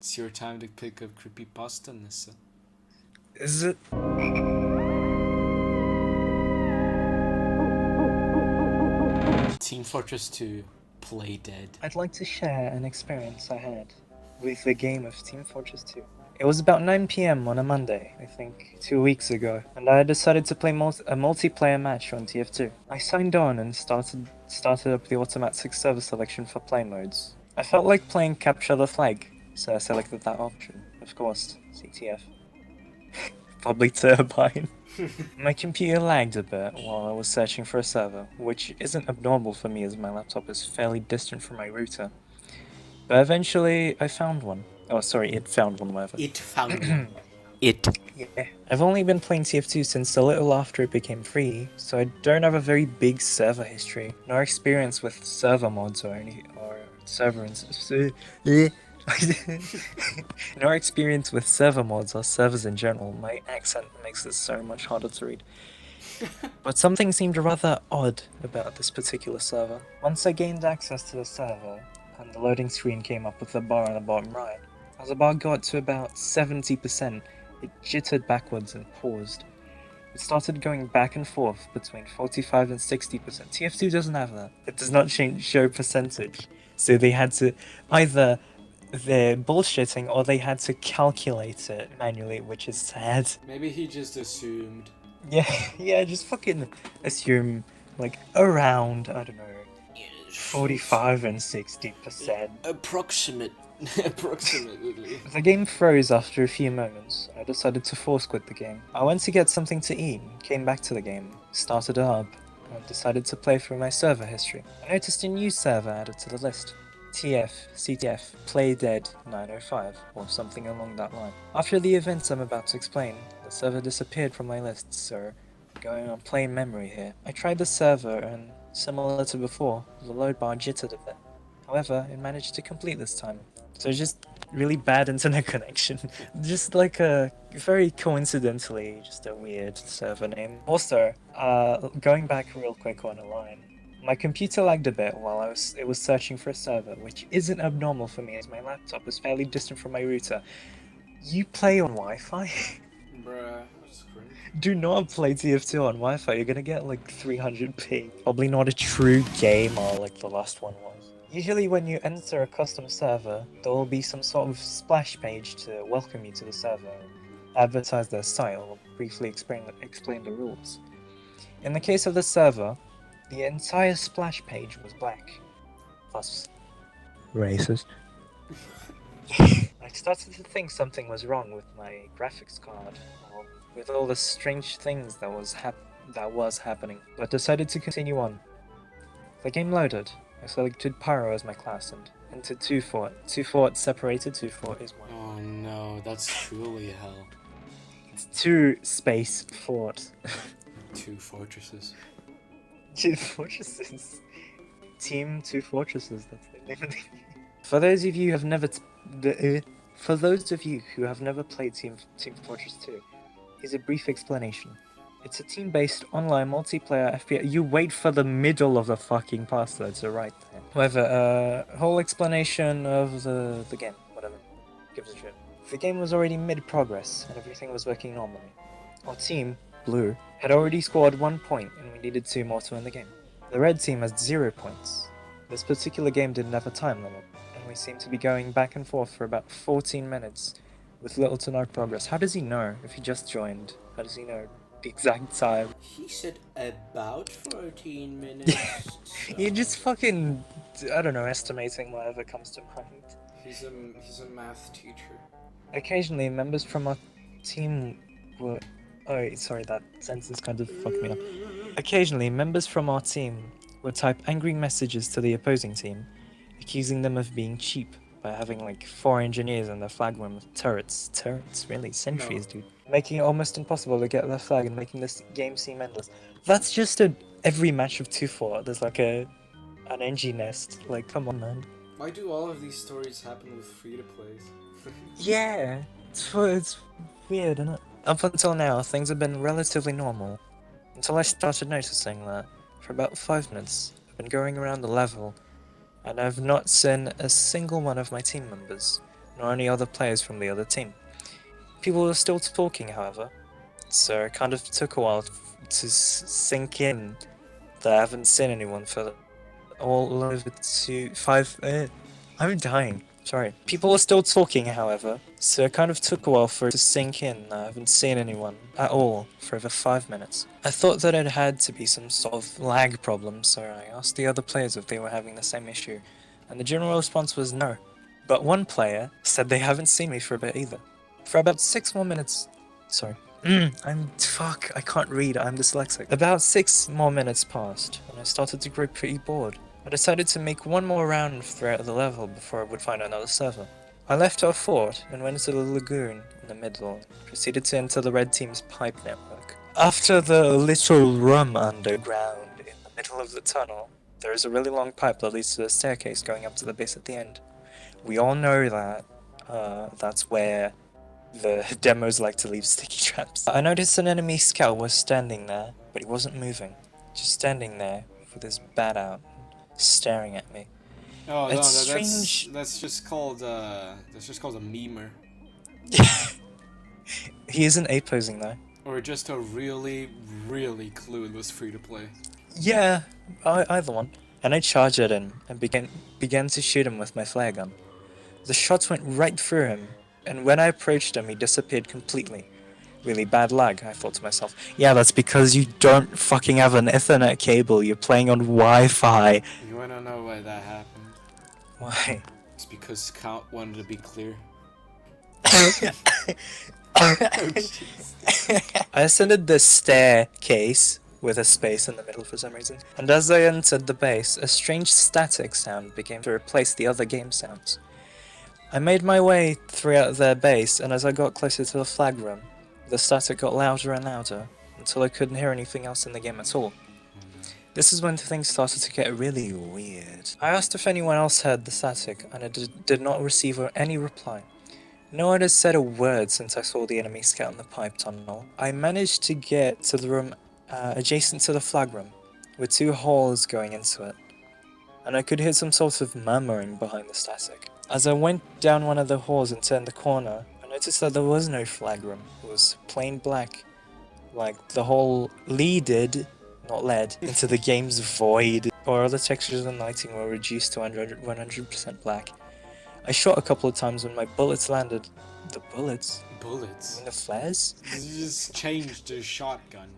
It's your time to pick up Creepypasta, Nessa. Is it? Team Fortress 2, Play Dead. I'd like to share an experience I had with the game of Team Fortress 2. It was about 9 p.m. on a Monday, I think 2 weeks ago, and I decided to play a multiplayer match on TF2. I signed on and started up the automatic server selection for play modes. I felt like playing Capture the Flag, so I selected that option. Of course, CTF. Public Turbine. My computer lagged a bit while I was searching for a server, which isn't abnormal for me as my laptop is fairly distant from my router. But eventually, I found one. Oh, sorry, it found one, whatever. It found one. It. Yeah. I've only been playing TF2 since a little after it became free, so I don't have a very big server history, nor experience with server mods or server nor experience with server mods or servers in general. My accent makes this so much harder to read. But something seemed rather odd about this particular server. Once I gained access to the server, and the loading screen came up with a bar on the bottom right, as the bar got to about 70%, it jittered backwards and paused. It started going back and forth between 45 and 60%. TF2 doesn't have that. It does not show percentage. So they had to either they're bullshitting or they had to calculate it manually, which is sad. Maybe he just assumed. Yeah, just fucking assume like around, I don't know, 45 and 60%. Approximately. The game froze after a few moments. I decided to force quit the game. I went to get something to eat, came back to the game, started up, and decided to play through my server history. I noticed a new server added to the list. CTF, Play Dead 905, or something along that line. After the events I'm about to explain, the server disappeared from my list, so going on plain memory here. I tried the server and, similar to before, the load bar jittered a bit. However, it managed to complete this time. So just really bad internet connection. Just like very coincidentally, just a weird server name. Also, going back real quick on a line, my computer lagged a bit while it was searching for a server, which isn't abnormal for me as my laptop is fairly distant from my router. You play on Wi-Fi? Bruh, that's cringe. Do not play TF2 on Wi-Fi, you're gonna get like 300p. Probably not a true gamer like the last one was. Usually when you enter a custom server, there will be some sort of splash page to welcome you to the server, advertise their site, or briefly explain the rules. In the case of the server, the entire splash page was black. Thus, racist. I started to think something was wrong with my graphics card, or with all the strange things that was happening, but decided to continue on. The game loaded. I selected Pyro as my class and entered 2 Fort. 2 Fort separated, 2 Fort is 1. Oh no, that's truly hell. It's 2 space Fort. 2 fortresses. 2 Fortresses. Team 2 Fortresses, that's the name of the game. For those of you who have never played Team Fortress 2, here's a brief explanation. It's a team-based online multiplayer FPS. You wait for the middle of the fucking password to write there. However, whole explanation of the game, whatever, gives a shit. The game was already mid-progress, and everything was working normally. Our team, Blue, had already scored 1 point, and we needed 2 more to win the game. The red team has 0 points. This particular game didn't have a time limit, and we seemed to be going back and forth for about 14 minutes, with little to no progress. How does he know if he just joined? How does he know the exact time? He said about 14 minutes. You're just fucking, I don't know, estimating whatever comes to mind. He's a math teacher. Occasionally, members from our team were... Oh, sorry, that sentence kind of fucked me up. Occasionally, members from our team would type angry messages to the opposing team, accusing them of being cheap by having like 4 engineers in their flag room with turrets. Turrets? Really? Sentries, dude. Making it almost impossible to get their flag and making this game seem endless. That's just every match of 2-4. There's like an NG nest. Like, come on, man. Why do all of these stories happen with free-to-plays? Yeah, it's weird, isn't it? Up until now, things have been relatively normal. Until I started noticing that, for about 5 minutes, I've been going around the level, and I've not seen a single one of my team members, nor any other players from the other team. People were still talking, however, so it kind of took a while to sink in that I haven't seen anyone for all over to 5. I'm dying. Sorry. People were still talking, however, so it kind of took a while for it to sink in that I haven't seen anyone at all for over 5 minutes. I thought that it had to be some sort of lag problem, so I asked the other players if they were having the same issue, and the general response was no. But one player said they haven't seen me for a bit either. For about 6 more minutes. Sorry. I can't read, I'm dyslexic. About 6 more minutes passed, and I started to grow pretty bored. I decided to make one more round throughout the level before I would find another server. I left our fort and went into the lagoon in the middle, and proceeded to enter the red team's pipe network. After the little room underground in the middle of the tunnel, there is a really long pipe that leads to a staircase going up to the base at the end. We all know that that's where the demos like to leave sticky traps. I noticed an enemy scout was standing there, but he wasn't moving. Just standing there with his bat out, staring at me. Oh no, It's strange. that's just called a memer. He isn't A-posing though. Or just a really, really clueless free-to-play. Yeah, either one. And I charged at him and began to shoot him with my flare gun. The shots went right through him, and when I approached him, he disappeared completely. Really bad lag, I thought to myself. Yeah, that's because you don't fucking have an Ethernet cable, you're playing on Wi-Fi. You wanna know why that happened? Why? It's because Scout wanted to be clear. I ascended the staircase with a space in the middle for some reason, and as I entered the base, a strange static sound began to replace the other game sounds. I made my way throughout their base, and as I got closer to the flag room, the static got louder and louder, until I couldn't hear anything else in the game at all. This is when things started to get really weird. I asked if anyone else heard the static, and I did not receive any reply. No one had said a word since I saw the enemy scout in the pipe tunnel. I managed to get to the room adjacent to the flag room, with 2 holes going into it, and I could hear some sort of murmuring behind the static. As I went down one of the halls and turned the corner, I noticed that there was no flag room. It was plain black, like the hole leaded, not led, into the game's void, or other textures and lighting were reduced to 100% black. I shot a couple of times when my bullets landed. The bullets? Bullets? I mean the flares? You just changed to shotgun.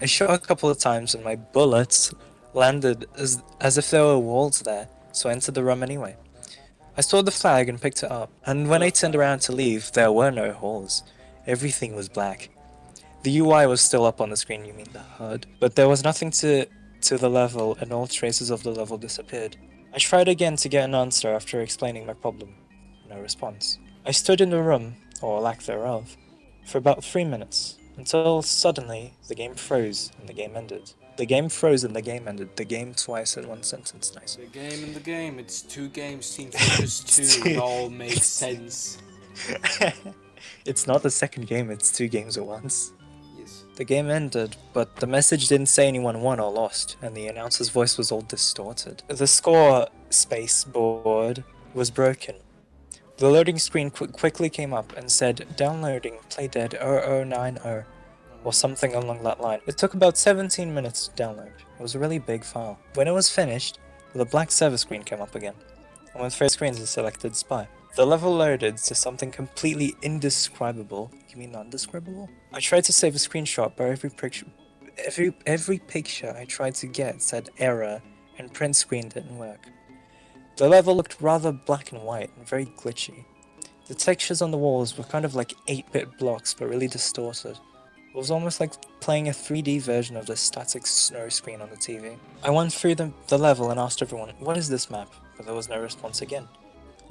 I shot a couple of times and my bullets landed as if there were walls there, so I entered the room anyway. I saw the flag and picked it up, and when I turned around to leave, there were no holes. Everything was black. The UI was still up on the screen, you mean the HUD, but there was nothing to the level, and all traces of the level disappeared. I tried again to get an answer after explaining my problem. No response. I stood in the room, or lack thereof, for about 3 minutes, until suddenly the game froze and the game ended. The game froze and the game ended. The game twice in one sentence, nice. The game in the game, it's 2 games, Team Fortress 2, it all makes sense. It's not the second game, it's 2 games at once. Yes. The game ended, but the message didn't say anyone won or lost, and the announcer's voice was all distorted. The score space board was broken. The loading screen quickly came up and said, downloading playdead 0090, or something along that line. It took about 17 minutes to download. It was a really big file. When it was finished, the black server screen came up again, and with 3 screens it selected Spy. The level loaded to something completely indescribable. You mean undescribable? I tried to save a screenshot, but every picture I tried to get said error, and print screen didn't work. The level looked rather black and white and very glitchy. The textures on the walls were kind of like 8-bit blocks, but really distorted. It was almost like playing a 3D version of the static snow screen on the TV. I went through the level and asked everyone, what is this map? But there was no response again.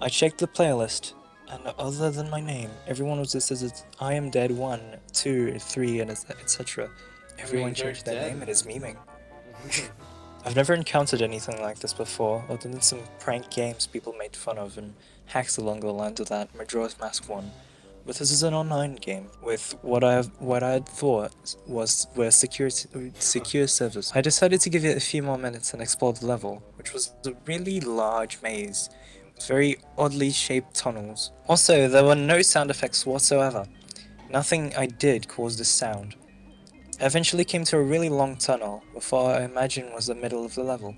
I checked the playlist, and other than my name, everyone was listed as I am dead 1, 2, 3, and etc. Everyone changed their name and is memeing. I've never encountered anything like this before, other than some prank games people made fun of and hacks along the lines of that Majora's Mask one. But this is an online game with what I had thought were secure servers. I decided to give it a few more minutes and explore the level, which was a really large maze very oddly shaped tunnels. Also, there were no sound effects whatsoever. Nothing I did caused a sound. I eventually came to a really long tunnel, with what I imagine was the middle of the level.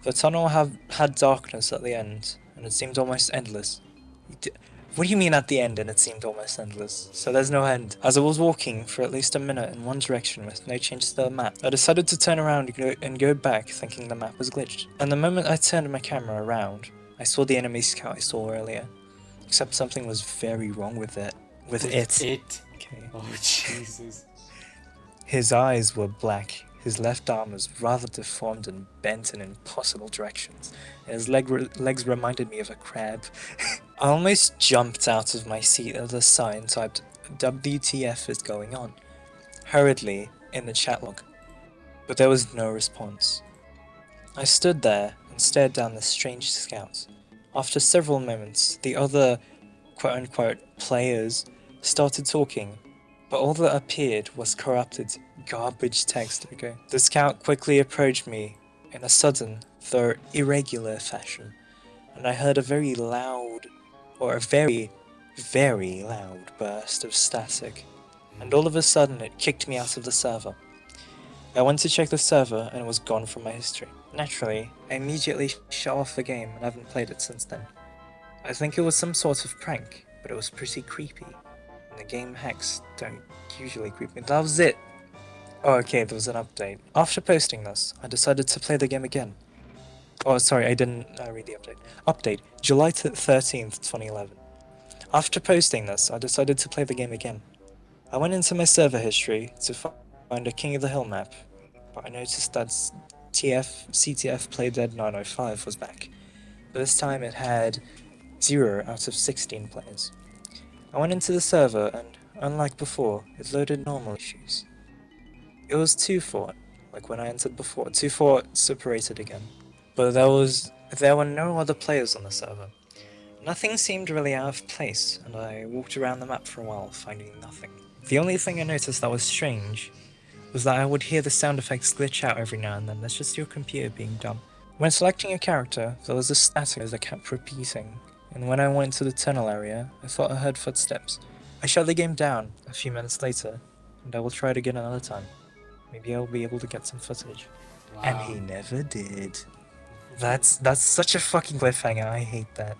The tunnel had darkness at the end, and it seemed almost endless. What do you mean at the end and it seemed almost endless? So there's no end. As I was walking for at least a minute in one direction with no change to the map, I decided to turn around and go back thinking the map was glitched. And the moment I turned my camera around, I saw the enemy scout I saw earlier. Except something was very wrong with it. With it. Okay. Oh, Jesus. His eyes were black, his left arm was rather deformed and bent in impossible directions, and his legs reminded me of a crab. I almost jumped out of my seat at the sign typed WTF is going on, hurriedly in the chat log, but there was no response. I stood there and stared down the strange scout. After several moments, the other quote-unquote players started talking, but all that appeared was corrupted, garbage text. Okay. The scout quickly approached me in a sudden, though irregular fashion, and I heard a very loud burst of static, and all of a sudden it kicked me out of the server. I went to check the server and it was gone from my history. Naturally, I immediately shut off the game and haven't played it since then. I think it was some sort of prank, but it was pretty creepy. The game hacks don't usually creep me. That was it! Oh, okay, there was an update. After posting this, I decided to play the game again. Oh, sorry, I didn't read the update. Update, July 13th, 2011. After posting this, I decided to play the game again. I went into my server history to find a King of the Hill map, but I noticed that CTF Playdead 905 was back. But this time it had 0 out of 16 players. I went into the server and, unlike before, it loaded normal issues. It was 2-4, like when I entered before. 2-4 separated again. But there were no other players on the server. Nothing seemed really out of place, and I walked around the map for a while, finding nothing. The only thing I noticed that was strange was that I would hear the sound effects glitch out every now and then. That's just your computer being dumb. When selecting a character, there was a static that kept repeating, and when I went to the tunnel area, I thought I heard footsteps. I shut the game down a few minutes later, and I will try it again another time. Maybe I'll be able to get some footage. Wow. And he never did. That's such a fucking cliffhanger, I hate that.